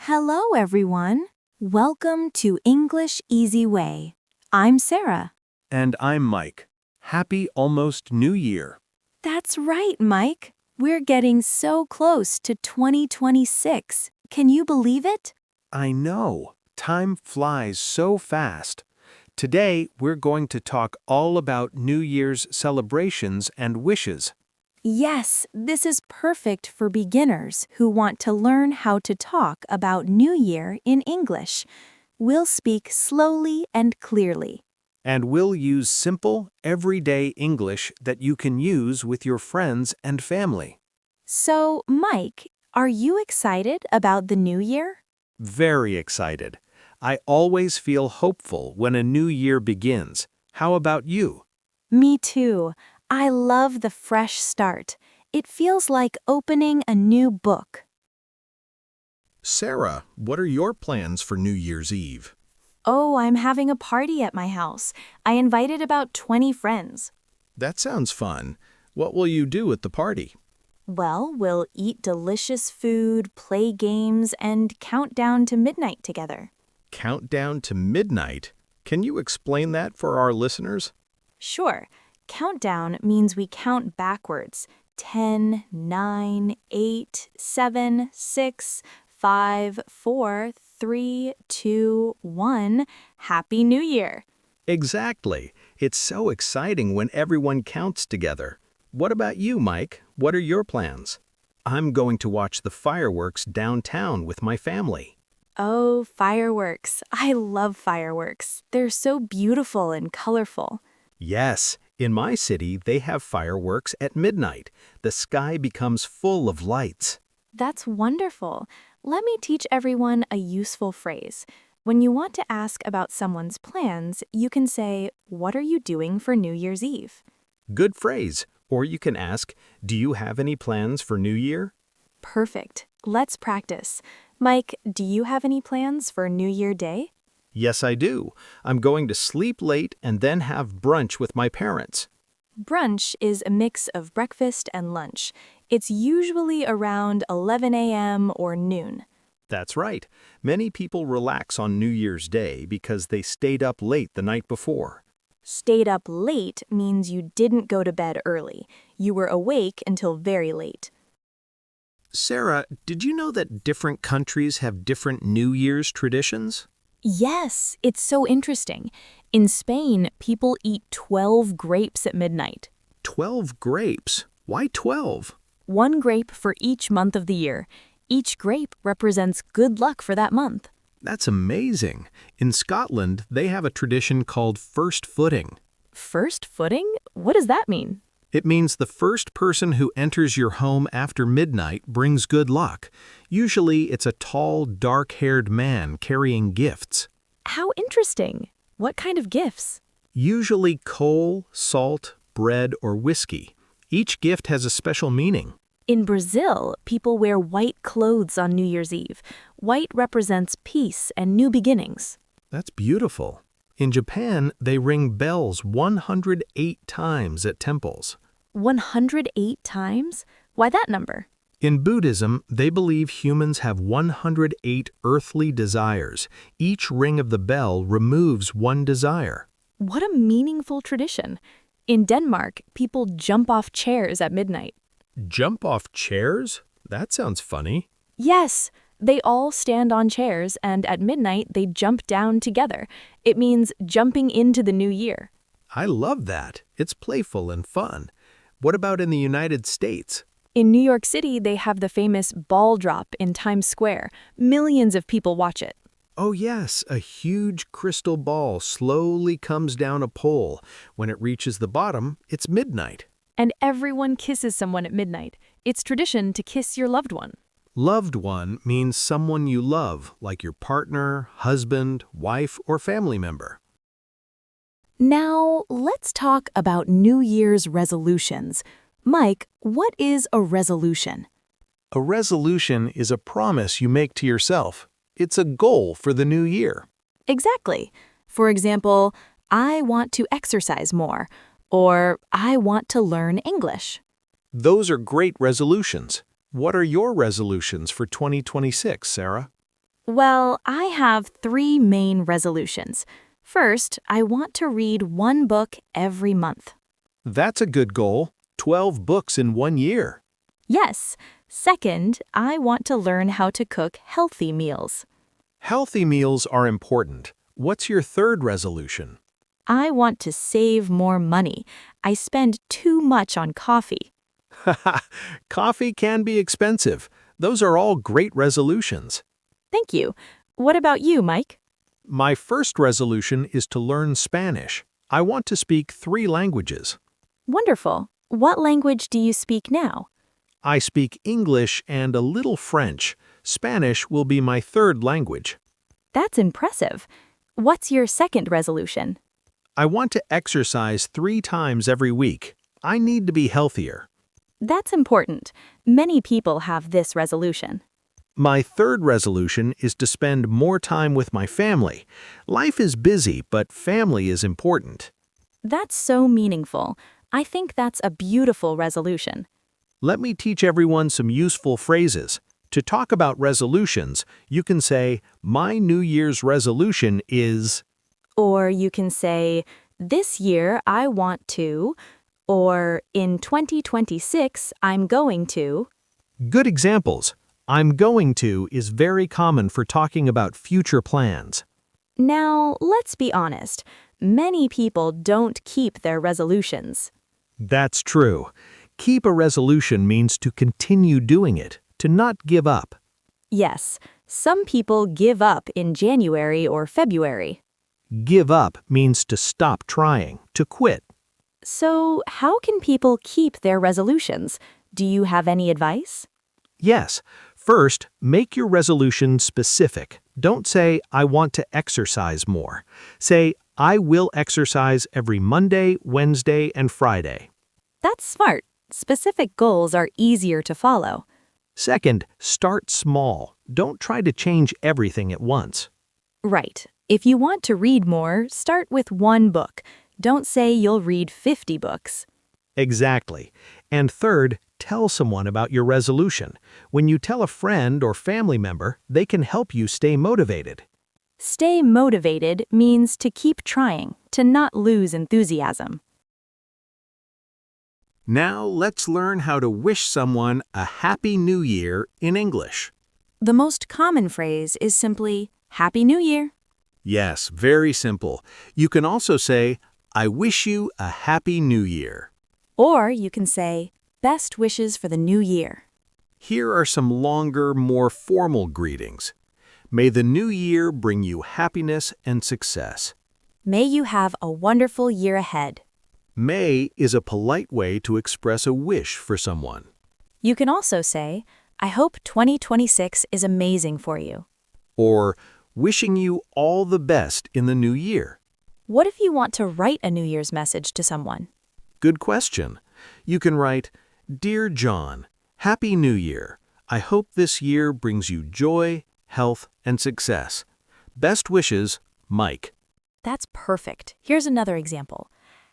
Hello, everyone. Welcome to English Easy Way. I'm Sarah. And I'm Mike. Happy almost New Year. That's right, Mike. We're getting so close to 2026. Can you believe it? I know, time flies so fast. Today, we're going to talk all about New Year's celebrations and wishes. Yes, this is perfect for beginners who want to learn how to talk about New Year in English. We'll speak slowly and clearly. And we'll use simple, everyday English that you can use with your friends and family. So, Mike, are you excited about the new year? Very excited. I always feel hopeful when a new year begins. How about you? Me too. I love the fresh start. It feels like opening a new book. Sarah, what are your plans for New Year's Eve? Oh, I'm having a party at my house. I invited about 20 friends. That sounds fun. What will you do at the party? Well, we'll eat delicious food, play games, and count down to midnight together. Countdown to midnight. Can you explain that for our listeners? Sure. Countdown means we count backwards. 10, 9, 8, 7, 6, 5, 4, 3, 2, 1. Happy New Year! Exactly. It's so exciting when everyone counts together. What about you, Mike? What are your plans? I'm going to watch the fireworks downtown with my family. Oh, fireworks. I love fireworks. They're so beautiful and colorful. Yes, in my city, they have fireworks at midnight. The sky becomes full of lights. That's wonderful. Let me teach everyone a useful phrase. When you want to ask about someone's plans, you can say, "What are you doing for New Year's Eve?" Good phrase. Or you can ask, do you have any plans for New Year? Perfect. Let's practice. Mike, do you have any plans for New Year Day? Yes, I do. I'm going to sleep late and then have brunch with my parents. Brunch is a mix of breakfast and lunch. It's usually around 11 a.m. or noon. That's right. Many people relax on New Year's Day because they stayed up late the night before. Stayed up late means you didn't go to bed early. You were awake until very late. Sarah, did you know that different countries have different New Year's traditions? Yes, it's so interesting. In Spain, people eat 12 grapes at midnight. 12 grapes? Why 12? One grape for each month of the year. Each grape represents good luck for that month. That's amazing. In Scotland, they have a tradition called first footing. First footing? What does that mean? It means the first person who enters your home after midnight brings good luck. Usually, it's a tall, dark-haired man carrying gifts. How interesting. What kind of gifts? Usually coal, salt, bread, or whiskey. Each gift has a special meaning. In Brazil, people wear white clothes on New Year's Eve. White represents peace and new beginnings. That's beautiful. In Japan, they ring bells 108 times at temples. 108 times? Why that number? In Buddhism, they believe humans have 108 earthly desires. Each ring of the bell removes one desire. What a meaningful tradition. In Denmark, people jump off chairs at midnight. Jump off chairs? That sounds funny. Yes, they all stand on chairs and at midnight they jump down together. It means jumping into the new year. I love that. It's playful and fun. What about in the United States? In New York City, they have the famous ball drop in Times Square. Millions of people watch it. Oh yes, a huge crystal ball slowly comes down a pole. When it reaches the bottom, it's midnight. And everyone kisses someone at midnight. It's tradition to kiss your loved one. Loved one means someone you love, like your partner, husband, wife, or family member. Now, let's talk about New Year's resolutions. Mike, what is a resolution? A resolution is a promise you make to yourself. It's a goal for the new year. Exactly. For example, I want to exercise more, or I want to learn English. Those are great resolutions. What are your resolutions for 2026, Sarah? Well, I have three main resolutions. First, I want to read one book every month. That's a good goal. 12 books in 1 year. Yes. Second, I want to learn how to cook healthy meals. Healthy meals are important. What's your third resolution? I want to save more money. I spend too much on coffee. Coffee can be expensive. Those are all great resolutions. Thank you. What about you, Mike? My first resolution is to learn Spanish. I want to speak 3 languages. Wonderful. What language do you speak now? I speak English and a little French. Spanish will be my third language. That's impressive. What's your second resolution? I want to exercise 3 times every week. I need to be healthier. That's important. Many people have this resolution. My third resolution is to spend more time with my family. Life is busy, but family is important. That's so meaningful. I think that's a beautiful resolution. Let me teach everyone some useful phrases. To talk about resolutions, you can say, "My New Year's resolution is..." Or you can say, this year I want to, or in 2026 I'm going to. Good examples. "I'm going to" is very common for talking about future plans. Now, let's be honest. Many people don't keep their resolutions. That's true. Keep a resolution means to continue doing it, to not give up. Yes, some people give up in January or February. Give up means to stop trying, to quit. So, how can people keep their resolutions? Do you have any advice? Yes. First, make your resolution specific. Don't say, "I want to exercise more." Say, "I will exercise every Monday, Wednesday, and Friday." That's smart. Specific goals are easier to follow. Second, start small. Don't try to change everything at once. Right. If you want to read more, start with one book. Don't say you'll read 50 books. Exactly. And third, tell someone about your resolution. When you tell a friend or family member, they can help you stay motivated. Stay motivated means to keep trying, to not lose enthusiasm. Now let's learn how to wish someone a Happy New Year in English. The most common phrase is simply, Happy New Year. Yes, very simple. You can also say, "I wish you a Happy New Year." Or you can say, Best wishes for the new year. Here are some longer, more formal greetings. May the new year bring you happiness and success. May you have a wonderful year ahead. May is a polite way to express a wish for someone. You can also say, I hope 2026 is amazing for you. Or, wishing you all the best in the new year. What if you want to write a New Year's message to someone? Good question. You can write, "Dear John, Happy New Year. I hope this year brings you joy, health, and success. Best wishes, Mike." That's perfect. Here's another example.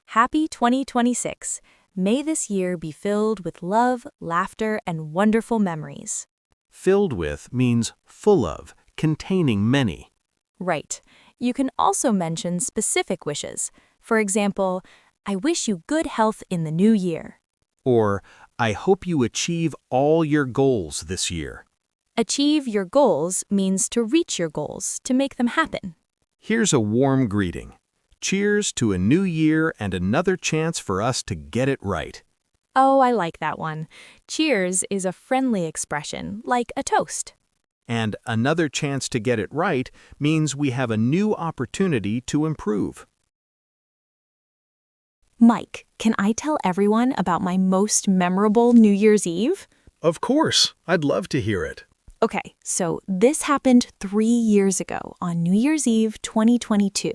Happy 2026. May this year be filled with love, laughter, and wonderful memories. Filled with means full of, containing many. Right. You can also mention specific wishes. For example, I wish you good health in the new year. Or, I hope you achieve all your goals this year. Achieve your goals means to reach your goals, to make them happen. Here's a warm greeting. Cheers to a new year and another chance for us to get it right. Oh, I like that one. Cheers is a friendly expression, like a toast. And another chance to get it right means we have a new opportunity to improve. Mike, can I tell everyone about my most memorable New Year's Eve? Of course, I'd love to hear it. Okay, so this happened 3 years ago on New Year's Eve 2022.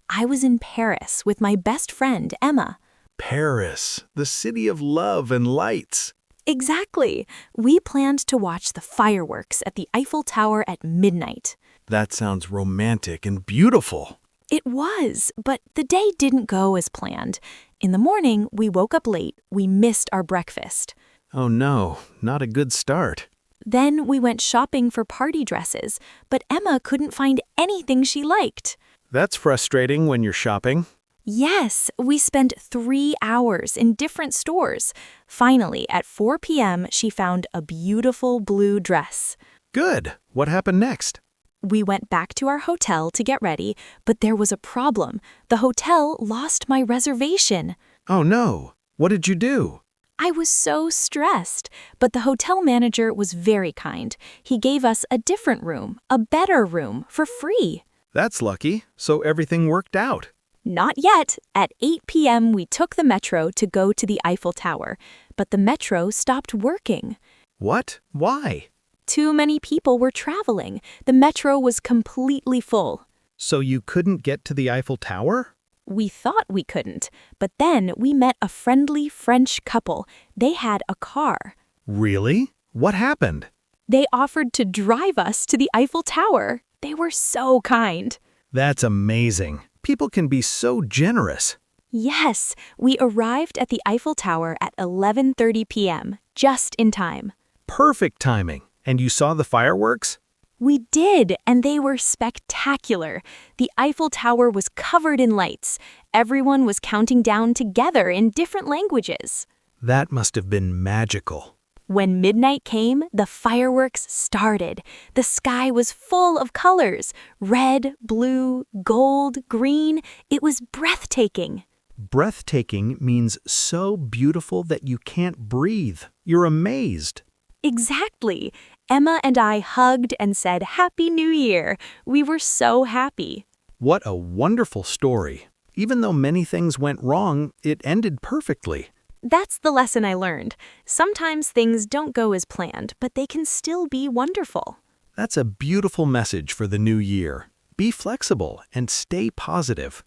I was in Paris with my best friend, Emma. Paris, the city of love and lights. Exactly. We planned to watch the fireworks at the Eiffel Tower at midnight. That sounds romantic and beautiful. It was, but the day didn't go as planned. In the morning, we woke up late. We missed our breakfast. Oh no, not a good start. Then we went shopping for party dresses, but Emma couldn't find anything she liked. That's frustrating when you're shopping. Yes, we spent 3 hours in different stores. Finally, at 4 p.m., she found a beautiful blue dress. Good. What happened next? We went back to our hotel to get ready, but there was a problem. The hotel lost my reservation. Oh no. What did you do? I was so stressed, but the hotel manager was very kind. He gave us a different room, a better room, for free. That's lucky. So everything worked out. Not yet. At 8 p.m., we took the metro to go to the Eiffel Tower, but the metro stopped working. What? Why? Too many people were traveling. The metro was completely full. So you couldn't get to the Eiffel Tower? We thought we couldn't, but then we met a friendly French couple. They had a car. Really? What happened? They offered to drive us to the Eiffel Tower. They were so kind. That's amazing. People can be so generous. Yes, we arrived at the Eiffel Tower at 11:30 p.m., just in time. Perfect timing. And you saw the fireworks? We did, and they were spectacular. The Eiffel Tower was covered in lights. Everyone was counting down together in different languages. That must have been magical. When midnight came, the fireworks started. The sky was full of colors: red, blue, gold, green. It was breathtaking. Breathtaking means so beautiful that you can't breathe. You're amazed. Exactly. Emma and I hugged and said, "Happy New Year." We were so happy. What a wonderful story. Even though many things went wrong, it ended perfectly. That's the lesson I learned. Sometimes things don't go as planned, but they can still be wonderful. That's a beautiful message for the new year. Be flexible and stay positive.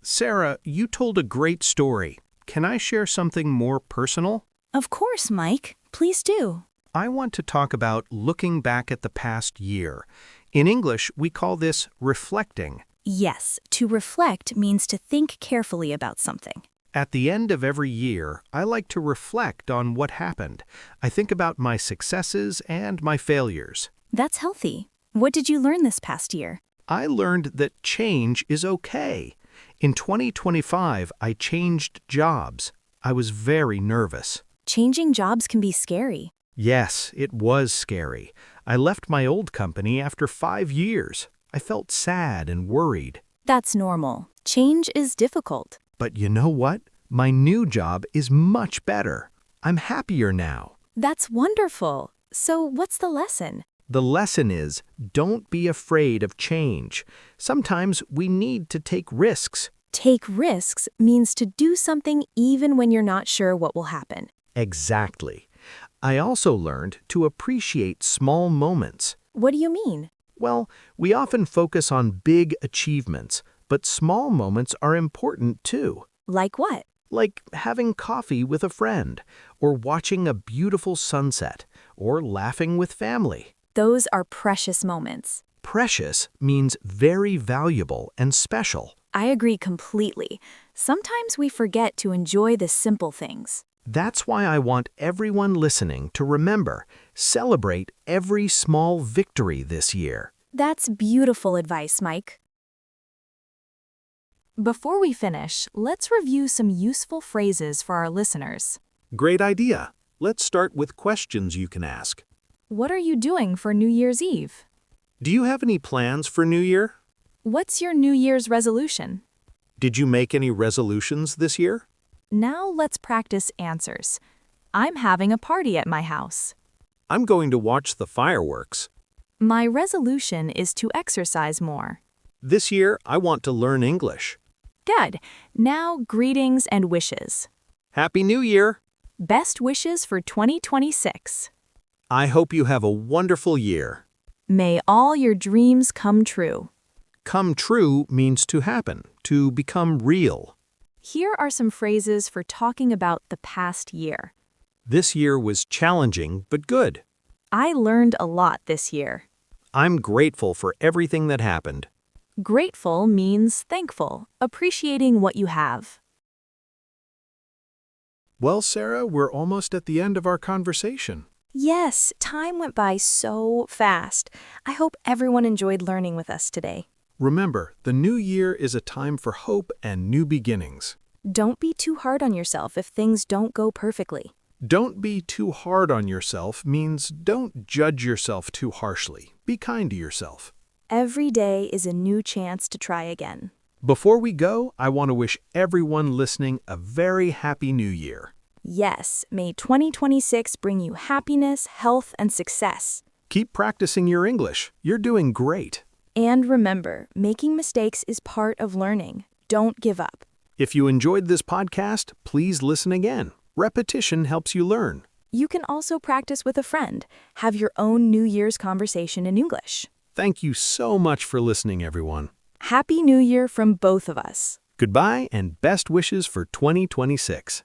Sarah, you told a great story. Can I share something more personal? Of course, Mike. Please do. I want to talk about looking back at the past year. In English, we call this reflecting. Yes, to reflect means to think carefully about something. At the end of every year, I like to reflect on what happened. I think about my successes and my failures. That's healthy. What did you learn this past year? I learned that change is okay. In 2025, I changed jobs. I was very nervous. Changing jobs can be scary. Yes, it was scary. I left my old company after 5 years. I felt sad and worried. That's normal. Change is difficult. But you know what? My new job is much better. I'm happier now. That's wonderful. So what's the lesson? The lesson is, don't be afraid of change. Sometimes we need to take risks. Take risks means to do something even when you're not sure what will happen. Exactly. I also learned to appreciate small moments. What do you mean? Well, we often focus on big achievements, but small moments are important too. Like what? Like having coffee with a friend, or watching a beautiful sunset, or laughing with family. Those are precious moments. Precious means very valuable and special. I agree completely. Sometimes we forget to enjoy the simple things. That's why I want everyone listening to remember, celebrate every small victory this year. That's beautiful advice, Mike. Before we finish, let's review some useful phrases for our listeners. Great idea. Let's start with questions you can ask. What are you doing for New Year's Eve? Do you have any plans for New Year? What's your New Year's resolution? Did you make any resolutions this year? Now let's practice answers. I'm having a party at my house. I'm going to watch the fireworks. My resolution is to exercise more. This year, I want to learn English. Good. Now greetings and wishes. Happy New Year! Best wishes for 2026. I hope you have a wonderful year. May all your dreams come true. Come true means to happen, to become real. Here are some phrases for talking about the past year. This year was challenging, but good. I learned a lot this year. I'm grateful for everything that happened. Grateful means thankful, appreciating what you have. Well, Sarah, we're almost at the end of our conversation. Yes, time went by so fast. I hope everyone enjoyed learning with us today. Remember, the new year is a time for hope and new beginnings. Don't be too hard on yourself if things don't go perfectly. Don't be too hard on yourself means don't judge yourself too harshly. Be kind to yourself. Every day is a new chance to try again. Before we go, I want to wish everyone listening a very happy new year. Yes, may 2026 bring you happiness, health, and success. Keep practicing your English. You're doing great. And remember, making mistakes is part of learning. Don't give up. If you enjoyed this podcast, please listen again. Repetition helps you learn. You can also practice with a friend. Have your own New Year's conversation in English. Thank you so much for listening, everyone. Happy New Year from both of us. Goodbye and best wishes for 2026.